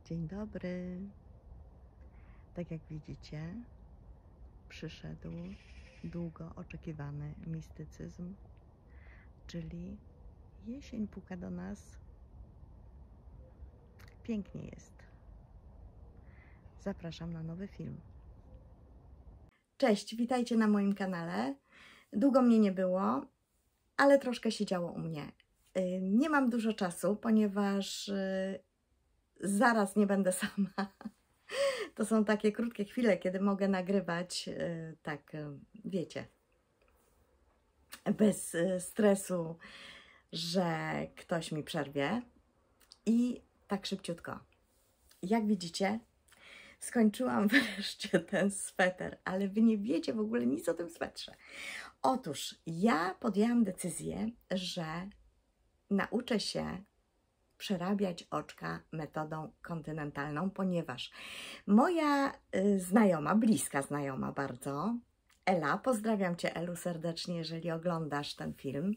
Dzień dobry. Tak jak widzicie, przyszedł długo oczekiwany mistycyzm, czyli jesień puka do nas. Pięknie jest. Zapraszam na nowy film. Cześć, witajcie na moim kanale. Długo mnie nie było, ale troszkę się działo u mnie. Nie mam dużo czasu, ponieważ zaraz nie będę sama. To są takie krótkie chwile, kiedy mogę nagrywać, tak wiecie, bez stresu, że ktoś mi przerwie. I tak szybciutko. Jak widzicie, skończyłam wreszcie ten sweter, ale wy nie wiecie w ogóle nic o tym swetrze. Otóż ja podjęłam decyzję, że nauczę się przerabiać oczka metodą kontynentalną, ponieważ moja znajoma, bliska znajoma bardzo, Ela, pozdrawiam Cię Elu serdecznie, jeżeli oglądasz ten film,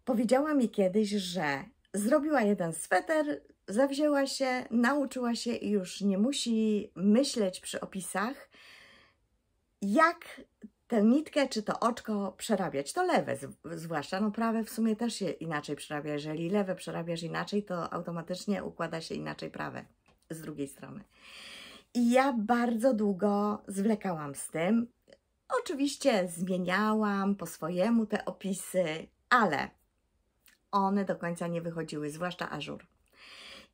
powiedziała mi kiedyś, że zrobiła jeden sweter, zawzięła się, nauczyła się i już nie musi myśleć przy opisach, jak tę nitkę czy to oczko przerabiać. To lewe zwłaszcza, no prawe w sumie też się inaczej przerabia. Jeżeli lewe przerabiasz inaczej, to automatycznie układa się inaczej prawe z drugiej strony. I ja bardzo długo zwlekałam z tym. Oczywiście zmieniałam po swojemu te opisy, ale one do końca nie wychodziły, zwłaszcza ażur.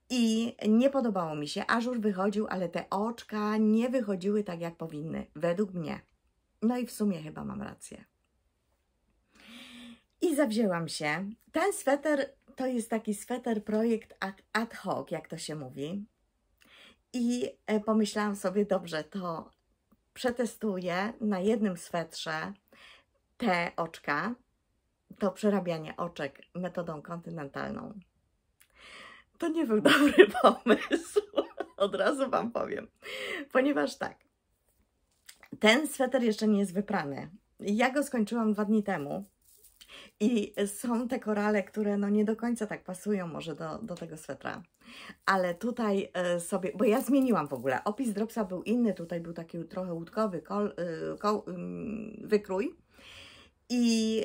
I nie podobało mi się. Ażur wychodził, ale te oczka nie wychodziły tak, jak powinny, według mnie. No i w sumie chyba mam rację. I zawzięłam się. Ten sweter to jest taki sweter projekt ad hoc, jak to się mówi. I pomyślałam sobie, dobrze, to przetestuję na jednym swetrze te oczka, to przerabianie oczek metodą kontynentalną. To nie był dobry pomysł, od razu Wam powiem, ponieważ tak, ten sweter jeszcze nie jest wyprany. Ja go skończyłam 2 dni temu i są te korale, które no nie do końca tak pasują może do tego swetra. Ale tutaj sobie, bo ja zmieniłam w ogóle, opis Dropsa był inny, tutaj był taki trochę łódkowy wykrój i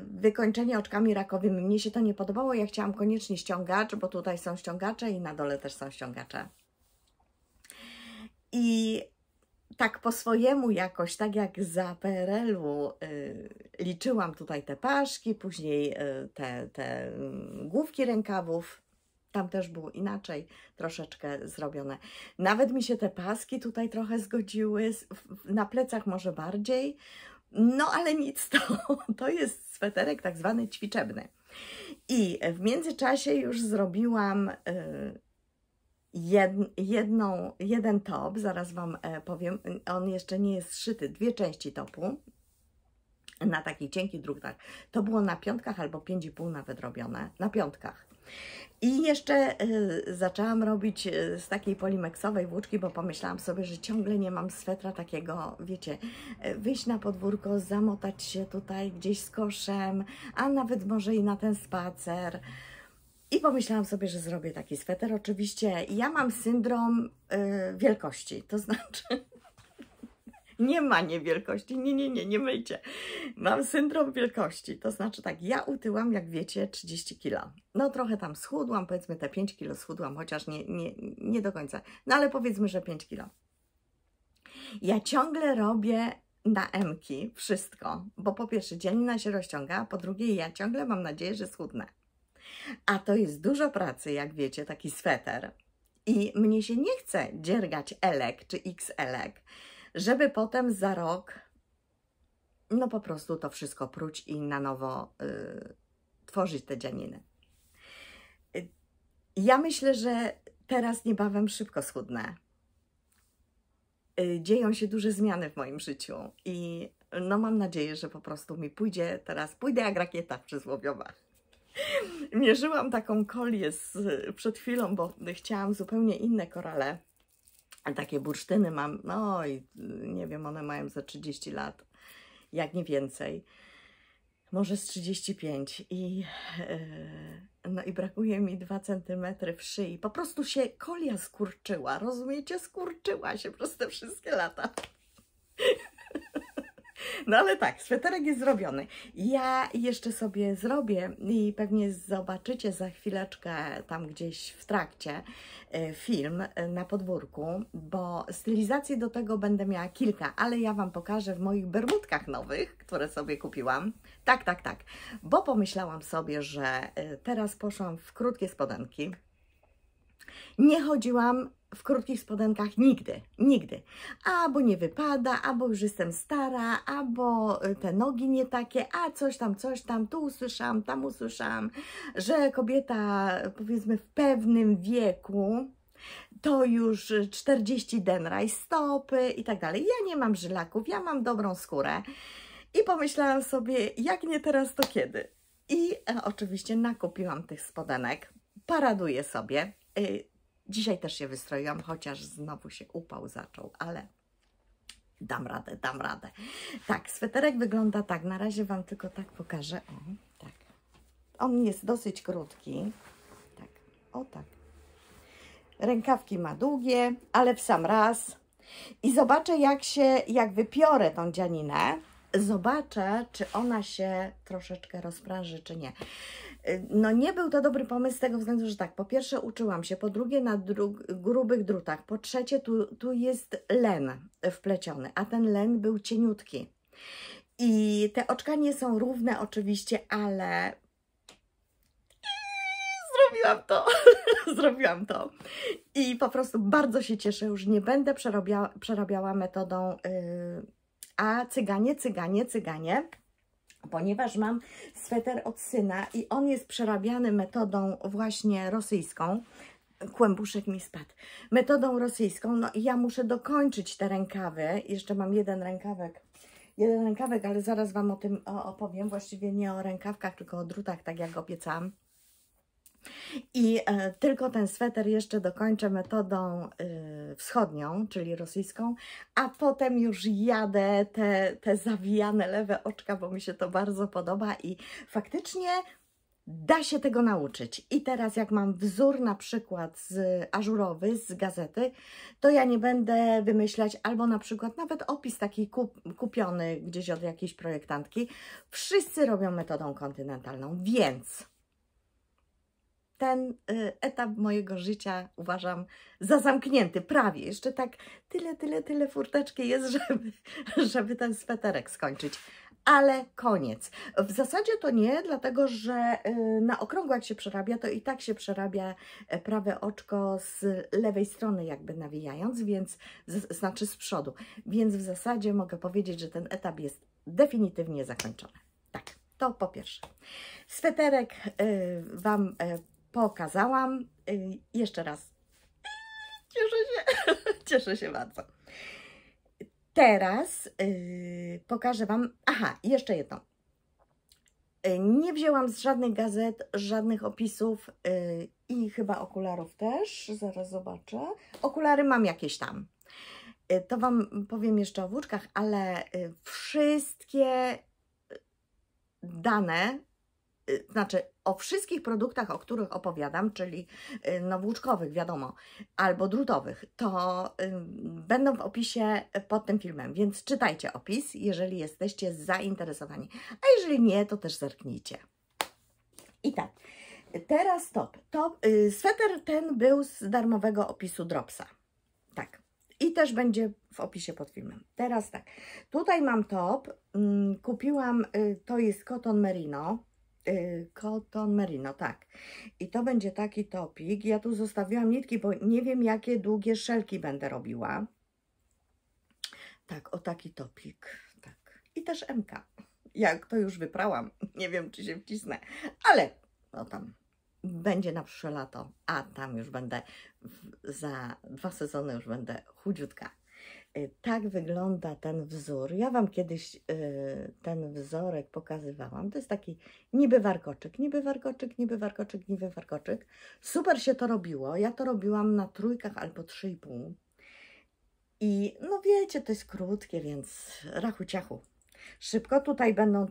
wykończenie oczkami rakowymi. Mnie się to nie podobało, ja chciałam koniecznie ściągacz, bo tutaj są ściągacze i na dole też są ściągacze. I tak po swojemu jakoś, tak jak za PRL-u liczyłam tutaj te paszki, później te główki rękawów. Tam też było inaczej troszeczkę zrobione. Nawet mi się te paski tutaj trochę zgodziły, na plecach może bardziej. No ale nic, to jest sweterek tak zwany ćwiczebny. I w międzyczasie już zrobiłam jeden top, zaraz Wam powiem, on jeszcze nie jest zszyty, 2 części topu na takich cienkich drutach. To było na piątkach albo 5,5 nawet robione, na piątkach. I jeszcze zaczęłam robić z takiej polimeksowej włóczki, bo pomyślałam sobie, że ciągle nie mam swetra takiego, wiecie, wyjść na podwórko, zamotać się tutaj gdzieś z koszem, a nawet może i na ten spacer. I pomyślałam sobie, że zrobię taki sweter. Oczywiście ja mam syndrom wielkości, to znaczy nie ma niewielkości, nie myjcie. Mam syndrom wielkości, to znaczy tak, ja utyłam, jak wiecie, 30 kg. No trochę tam schudłam, powiedzmy te 5 kg schudłam, chociaż nie do końca. No ale powiedzmy, że 5 kg. Ja ciągle robię na M-ki wszystko, bo po pierwsze dzielina się rozciąga, a po drugie ja ciągle mam nadzieję, że schudnę. A to jest dużo pracy, jak wiecie, taki sweter. I mnie się nie chce dziergać L-ek czy XL-ek, żeby potem za rok, no po prostu to wszystko pruć i na nowo tworzyć te dzianiny. Ja myślę, że teraz niebawem szybko schudnę. Dzieją się duże zmiany w moim życiu i no mam nadzieję, że po prostu mi pójdzie teraz, pójdę jak rakieta przysłowiowa. Mierzyłam taką kolię przed chwilą, bo chciałam zupełnie inne korale. Takie bursztyny mam, no i nie wiem, one mają za 30 lat, jak nie więcej. Może z 35 i No i brakuje mi 2 centymetry w szyi. Po prostu się kolia skurczyła, rozumiecie? Skurczyła się przez te wszystkie lata. No ale tak, sweterek jest zrobiony. Ja jeszcze sobie zrobię i pewnie zobaczycie za chwileczkę tam gdzieś w trakcie film na podwórku, bo stylizacji do tego będę miała kilka, ale ja Wam pokażę w moich bermudkach nowych, które sobie kupiłam. Tak, bo pomyślałam sobie, że teraz poszłam w krótkie spodenki. Nie chodziłam w krótkich spodenkach nigdy. Albo nie wypada, albo już jestem stara, albo te nogi nie takie, a coś tam, tu usłyszałam, tam usłyszałam, że kobieta powiedzmy w pewnym wieku to już 40 denraj stopy i tak dalej. Ja nie mam żylaków, ja mam dobrą skórę i pomyślałam sobie, jak nie teraz, to kiedy? I oczywiście nakupiłam tych spodenek, paraduję sobie. Dzisiaj też się wystroiłam, chociaż znowu się upał zaczął, ale dam radę. Tak, sweterek wygląda tak, na razie Wam tylko tak pokażę. O, tak. On jest dosyć krótki. Tak, o tak. Rękawki ma długie, ale w sam raz. I zobaczę, jak wypiorę tą dzianinę, zobaczę, czy ona się troszeczkę rozpręży, czy nie. No nie był to dobry pomysł z tego względu, że tak, po pierwsze uczyłam się, po drugie na grubych drutach, po trzecie tu jest len wpleciony, a ten len był cieniutki. I te oczka nie są równe oczywiście, ale zrobiłam to. I po prostu bardzo się cieszę, już nie będę przerabiała metodą cyganie, ponieważ mam sweter od syna i on jest przerabiany metodą właśnie rosyjską. Kłębuszek mi spadł. Metodą rosyjską, no i ja muszę dokończyć te rękawy. Jeszcze mam jeden rękawek, ale zaraz Wam o tym opowiem. Właściwie nie o rękawkach, tylko o drutach, tak jak obiecałam. I tylko ten sweter jeszcze dokończę metodą wschodnią, czyli rosyjską, a potem już jadę te zawijane lewe oczka, bo mi się to bardzo podoba i faktycznie da się tego nauczyć. I teraz jak mam wzór na przykład ażurowy z gazety, to ja nie będę wymyślać, albo na przykład nawet opis taki kupiony gdzieś od jakiejś projektantki. Wszyscy robią metodą kontynentalną, więc ten etap mojego życia uważam za zamknięty, prawie. Jeszcze tak tyle furteczki jest, żeby ten sweterek skończyć. Ale koniec. W zasadzie to nie, dlatego że na okrągło jak się przerabia, to i tak się przerabia prawe oczko z lewej strony jakby nawijając, więc znaczy z przodu. Więc w zasadzie mogę powiedzieć, że ten etap jest definitywnie zakończony. Tak, to po pierwsze. Sweterek Wam pokazałam. Jeszcze raz. Cieszę się bardzo. Teraz pokażę Wam. Aha, jeszcze jedno. Nie wzięłam z żadnych gazet, żadnych opisów i chyba okularów też. Zaraz zobaczę. Okulary mam jakieś tam. To Wam powiem jeszcze o włóczkach, ale wszystkie dane, znaczy o wszystkich produktach, o których opowiadam, czyli no włóczkowych, wiadomo, albo drutowych, to będą w opisie pod tym filmem, więc czytajcie opis, jeżeli jesteście zainteresowani, a jeżeli nie, to też zerknijcie. I tak, teraz top. Sweter ten był z darmowego opisu Dropsa, tak, i też będzie w opisie pod filmem. Teraz tak, tutaj mam top, kupiłam, to jest Cotton Merino, tak. I to będzie taki topik. Ja tu zostawiłam nitki, bo nie wiem, jakie długie szelki będę robiła. Tak, o taki topik. Tak. I też MK. Jak to już wyprałam. Nie wiem, czy się wcisnę, ale no tam będzie na przyszłe lato, a tam już będę za 2 sezony już będę chudziutka. Tak wygląda ten wzór. Ja Wam kiedyś ten wzorek pokazywałam. To jest taki niby warkoczyk. Super się to robiło. Ja to robiłam na 3 albo 3,5. I no wiecie, to jest krótkie, więc rachu ciachu. Szybko. Tutaj będą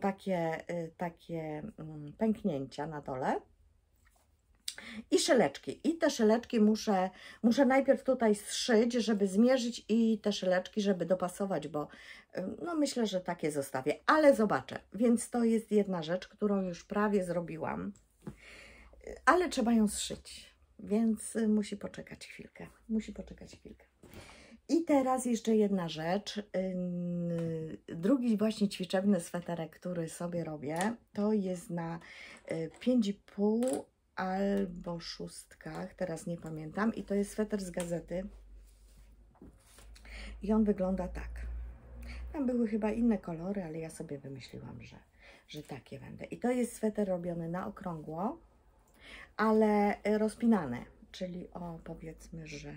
takie pęknięcia na dole. i szeleczki. I te szeleczki muszę najpierw tutaj zszyć, żeby zmierzyć i te szeleczki, żeby dopasować, bo no myślę, że takie zostawię, ale zobaczę. Więc to jest jedna rzecz, którą już prawie zrobiłam, ale trzeba ją zszyć, więc musi poczekać chwilkę. Musi poczekać chwilkę. I teraz jeszcze jedna rzecz. Drugi właśnie ćwiczebny sweterek, który sobie robię, to jest na 5,5 albo 6, teraz nie pamiętam. I to jest sweter z gazety. I on wygląda tak. Tam były chyba inne kolory, ale ja sobie wymyśliłam, że takie będę. I to jest sweter robiony na okrągło, ale rozpinane. Czyli powiedzmy, że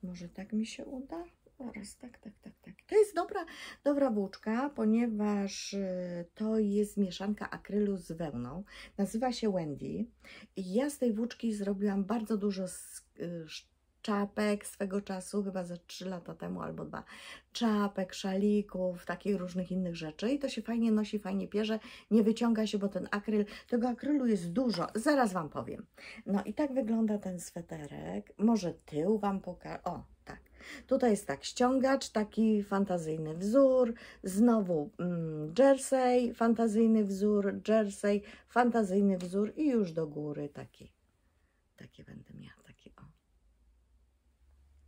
może tak mi się uda? Oraz tak. To jest dobra włóczka, ponieważ to jest mieszanka akrylu z wełną. Nazywa się Wendy. I ja z tej włóczki zrobiłam bardzo dużo czapek swego czasu, chyba za 3 lata temu albo 2. Czapek, szalików, takich różnych innych rzeczy. I to się fajnie nosi, fajnie pierze, nie wyciąga się, bo tego akrylu jest dużo. Zaraz Wam powiem. No i tak wygląda ten sweterek. Może tył Wam pokażę. O, tak. Tutaj jest tak, ściągacz, taki fantazyjny wzór, znowu jersey, fantazyjny wzór, jersey, fantazyjny wzór i już do góry takie będę miała, taki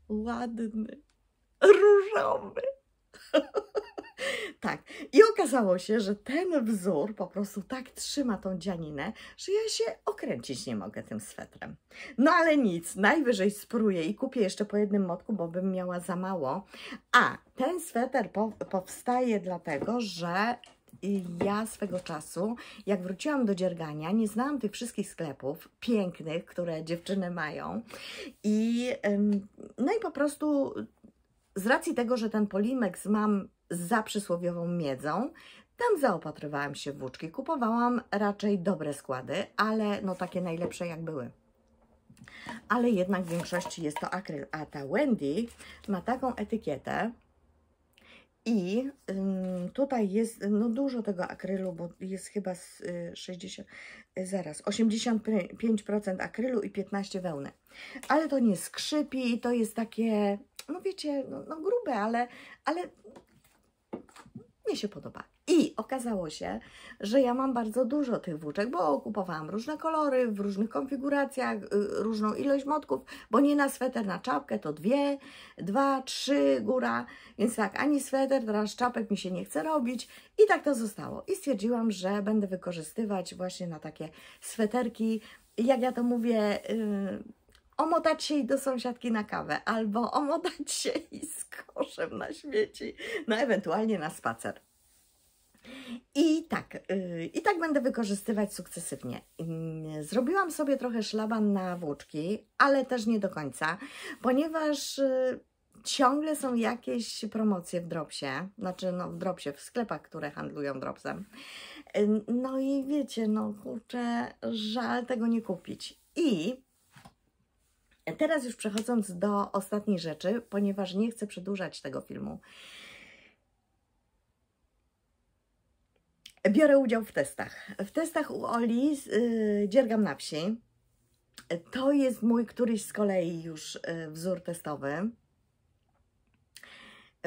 ładny, różowy. Tak, i okazało się, że ten wzór po prostu tak trzyma tą dzianinę, że ja się okręcić nie mogę tym swetrem. No ale nic, najwyżej spróję i kupię jeszcze po jednym motku, bo bym miała za mało. A ten sweter powstaje dlatego, że ja swego czasu, jak wróciłam do dziergania, nie znałam tych wszystkich sklepów pięknych, które dziewczyny mają. No i po prostu z racji tego, że ten Polimex mam za przysłowiową miedzą, tam zaopatrywałam się w włóczki. Kupowałam raczej dobre składy, ale no takie najlepsze jak były. Ale jednak w większości jest to akryl. A ta Wendy ma taką etykietę i tutaj jest no dużo tego akrylu, bo jest chyba 85% akrylu i 15% wełny. Ale to nie skrzypi i to jest takie, no wiecie, no grube, ale mnie się podoba. I okazało się, że ja mam bardzo dużo tych włóczek, bo kupowałam różne kolory, w różnych konfiguracjach, różną ilość motków, bo nie na sweter, na czapkę to 2, 3 góra, więc tak, ani sweter, teraz czapek mi się nie chce robić i tak to zostało. I stwierdziłam, że będę wykorzystywać właśnie na takie sweterki, jak ja to mówię, omotać się i do sąsiadki na kawę, albo omotać się i z koszem na śmieci, no ewentualnie na spacer. I tak będę wykorzystywać sukcesywnie. Zrobiłam sobie trochę szlaban na włóczki, ale też nie do końca, ponieważ ciągle są jakieś promocje w Dropsie, znaczy no w Dropsie, w sklepach, które handlują Dropsem. No i wiecie, no kurczę, żal tego nie kupić. I teraz już przechodząc do ostatniej rzeczy, ponieważ nie chcę przedłużać tego filmu, biorę udział w testach. W testach u Oli dziergam na wsi. To jest mój któryś z kolei już wzór testowy.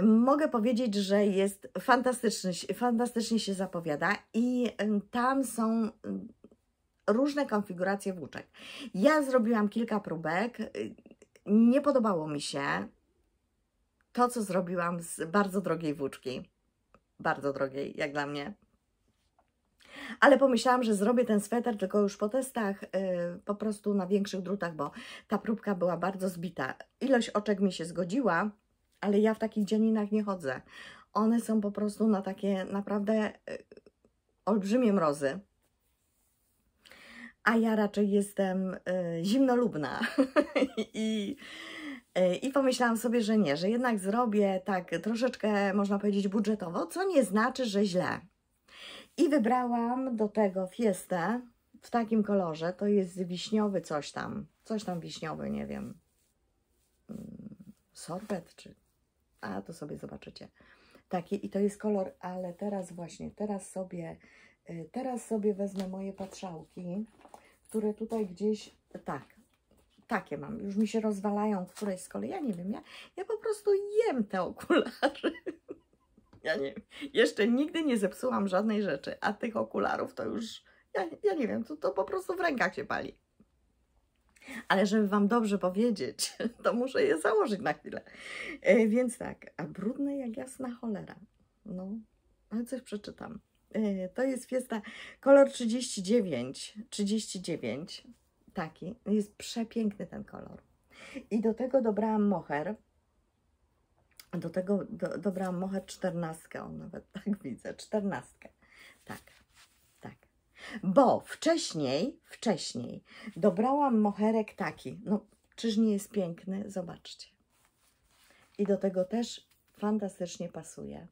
Mogę powiedzieć, że jest fantastycznie się zapowiada i tam są różne konfiguracje włóczek. Ja zrobiłam kilka próbek, nie podobało mi się to, co zrobiłam z bardzo drogiej włóczki. Bardzo drogiej, jak dla mnie. Ale pomyślałam, że zrobię ten sweter tylko już po testach, po prostu na większych drutach, bo ta próbka była bardzo zbita. Ilość oczek mi się zgodziła, ale ja w takich dzianinach nie chodzę. One są po prostu na takie naprawdę olbrzymie mrozy. A ja raczej jestem zimnolubna. I pomyślałam sobie, że nie, że jednak zrobię tak troszeczkę, można powiedzieć, budżetowo, co nie znaczy, że źle. I wybrałam do tego Fiestę w takim kolorze, to jest wiśniowy coś tam wiśniowy, nie wiem, sorbet czy, a to sobie zobaczycie. Taki i to jest kolor, ale teraz sobie wezmę moje patrzałki, które tutaj gdzieś, tak, takie mam, już mi się rozwalają któreś z kolei, ja nie wiem, ja po prostu jem te okulary. Ja nie, jeszcze nigdy nie zepsułam żadnej rzeczy, a tych okularów to już, ja nie wiem, to po prostu w rękach się pali. Ale żeby Wam dobrze powiedzieć, to muszę je założyć na chwilę. Więc tak, a brudne jak jasna cholera. No, ale coś przeczytam. To jest Fiesta kolor 39. 39. Taki. Jest przepiękny ten kolor. I do tego dobrałam moher. Do tego dobrałam moher 14. O, nawet tak widzę. 14. Tak, tak. Bo wcześniej dobrałam moherek taki. No, czyż nie jest piękny? Zobaczcie. I do tego też fantastycznie pasuje.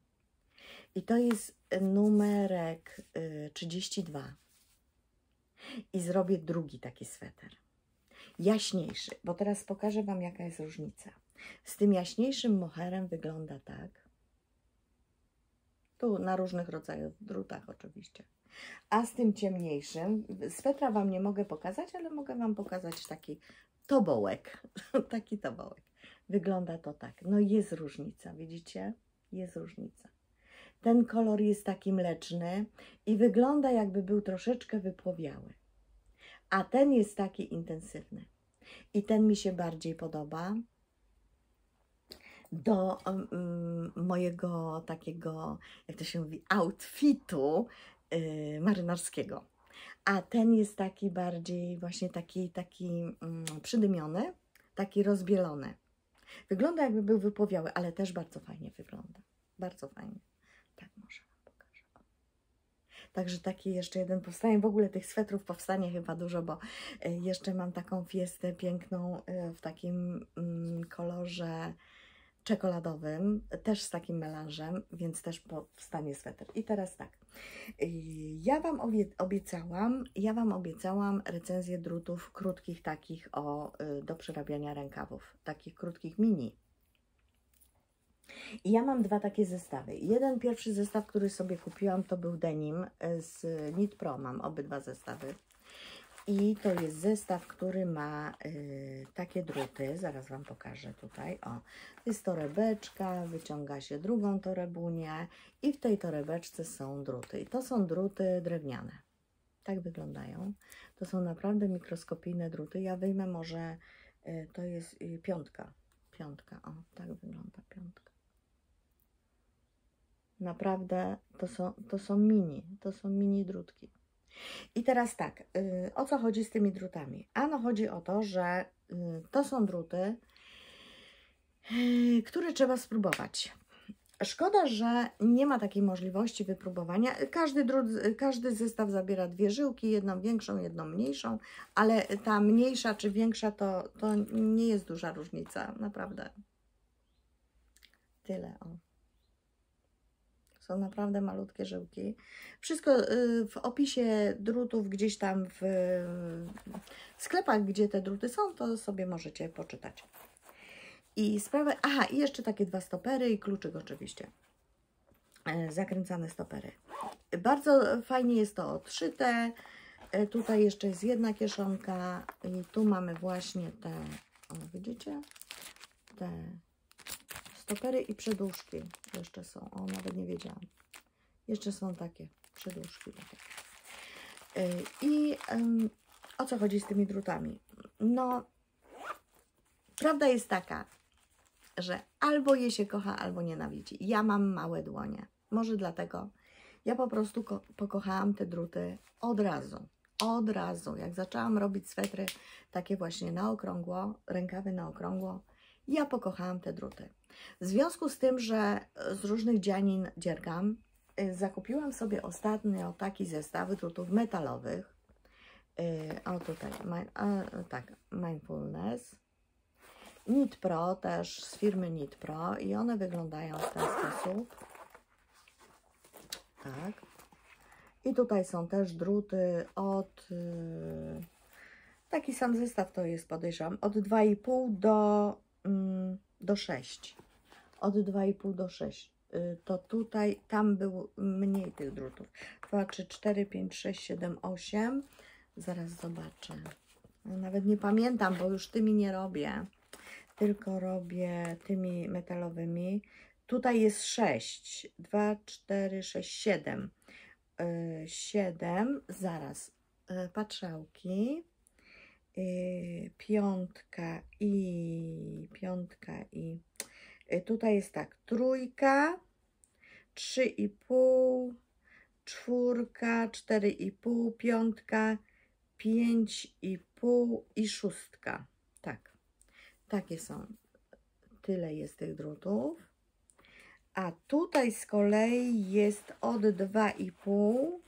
I to jest numerek 32. I zrobię drugi taki sweter. Jaśniejszy, bo teraz pokażę Wam, jaka jest różnica. Z tym jaśniejszym moherem wygląda tak. Tu na różnych rodzajach drutach oczywiście. A z tym ciemniejszym, swetra Wam nie mogę pokazać, ale mogę Wam pokazać taki tobołek. Taki tobołek. Wygląda to tak. No jest różnica, widzicie? Jest różnica. Ten kolor jest taki mleczny i wygląda, jakby był troszeczkę wypłowiały. A ten jest taki intensywny. I ten mi się bardziej podoba do mojego takiego, jak to się mówi, outfitu marynarskiego. A ten jest taki bardziej właśnie taki przydymiony, taki rozbielony. Wygląda, jakby był wypłowiały, ale też bardzo fajnie wygląda. Bardzo fajnie. Tak może Wam pokażę. Także taki jeszcze jeden powstanie. W ogóle tych swetrów powstanie chyba dużo, bo jeszcze mam taką fiestę piękną w takim kolorze czekoladowym, też z takim melanżem, więc też powstanie sweter. I teraz tak, ja Wam obiecałam recenzję drutów krótkich takich do przerabiania rękawów, takich krótkich mini. I ja mam dwa takie zestawy. Pierwszy zestaw, który sobie kupiłam, to był denim z Knit Pro. Mam obydwa zestawy. I to jest zestaw, który ma takie druty. Zaraz Wam pokażę tutaj. O, to jest torebeczka, wyciąga się drugą torebunię i w tej torebeczce są druty. I to są druty drewniane. Tak wyglądają. To są naprawdę mikroskopijne druty. Ja wyjmę może, to jest piątka. Piątka, o, tak wygląda piątka. Naprawdę to są mini drutki. I teraz tak, o co chodzi z tymi drutami? Ano chodzi o to, że to są druty, które trzeba spróbować. Szkoda, że nie ma takiej możliwości wypróbowania. Każdy zestaw zabiera dwie żyłki, jedną większą, jedną mniejszą, ale ta mniejsza czy większa to nie jest duża różnica, naprawdę. Tyle, o. Są naprawdę malutkie żyłki. Wszystko w opisie drutów gdzieś tam w sklepach, gdzie te druty są, to sobie możecie poczytać. I sprawę... Aha, i jeszcze takie dwa stopery i kluczyk oczywiście. Zakręcane stopery. Bardzo fajnie jest to odszyte. Tutaj jeszcze jest jedna kieszonka i tu mamy właśnie te, o, widzicie? Te stopery i przedłużki jeszcze są. O, nawet nie wiedziałam. Jeszcze są takie przedłużki. I o co chodzi z tymi drutami? No, prawda jest taka, że albo je się kocha, albo nienawidzi. Ja mam małe dłonie. Może dlatego ja po prostu pokochałam te druty od razu. Od razu. Jak zaczęłam robić swetry takie właśnie na okrągło, rękawy na okrągło, ja pokochałam te druty. W związku z tym, że z różnych dzianin dziergam, zakupiłam sobie ostatnio taki zestaw drutów metalowych. O tutaj, tak, Mindfulness. Knit Pro też z firmy Knit Pro i one wyglądają w ten sposób. Tak. I tutaj są też druty taki sam zestaw to jest, podejrzewam, od 2,5 do 6. Od 2,5 do 6. To tutaj, tam było mniej tych drutów. 2, 3, 4, 5, 6, 7, 8. Zaraz zobaczę. No, nawet nie pamiętam, bo już tymi nie robię, tylko robię tymi metalowymi. Tutaj jest 6, 2, 4, 6, 7. 7, zaraz, patrzałki, piątka i tutaj jest tak, trójka, 3,5, czwórka, 4,5, piątka, 5,5 i szóstka. Tak, takie są. Tyle jest tych drutów. A tutaj z kolei jest od 2,5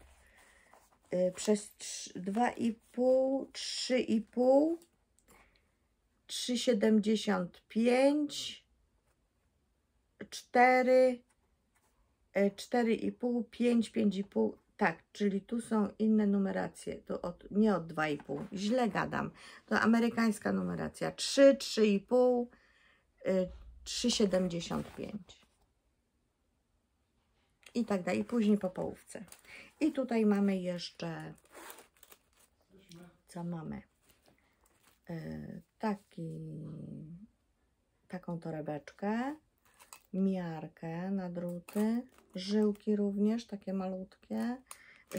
przez 2,5, 3,5, 3,75, 4, 4,5, 5, 5,5. Tak, czyli tu są inne numeracje. To nie od 2,5. Źle gadam. To amerykańska numeracja. 3, 3,5, 3,75. I tak dalej. I później po połówce. I tutaj mamy jeszcze, co mamy? Taką torebeczkę, miarkę na druty, żyłki również, takie malutkie,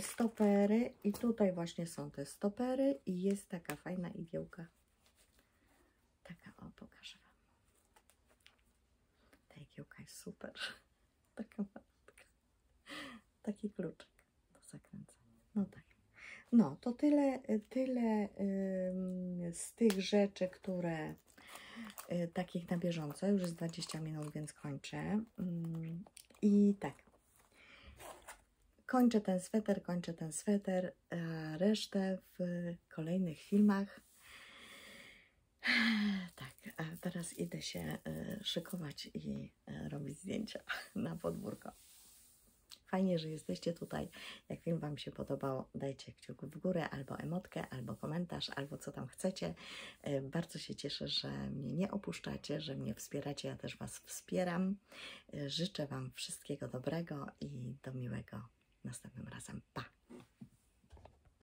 stopery i tutaj właśnie są te stopery i jest taka fajna igiełka. Taka, o, pokażę Wam. Ta igiełka jest super. Taka malutka. Taki kluczyk do zakręcania. No tak. No, to tyle z tych rzeczy, które takich na bieżąco. Już jest 20 minut, więc kończę. I tak. Kończę ten sweter, a resztę w kolejnych filmach. Tak, a teraz idę się szykować i robić zdjęcia na podwórko. Fajnie, że jesteście tutaj. Jak film Wam się podobał, dajcie kciuk w górę, albo emotkę, albo komentarz, albo co tam chcecie. Bardzo się cieszę, że mnie nie opuszczacie, że mnie wspieracie. Ja też Was wspieram. Życzę Wam wszystkiego dobrego i do miłego następnym razem. Pa!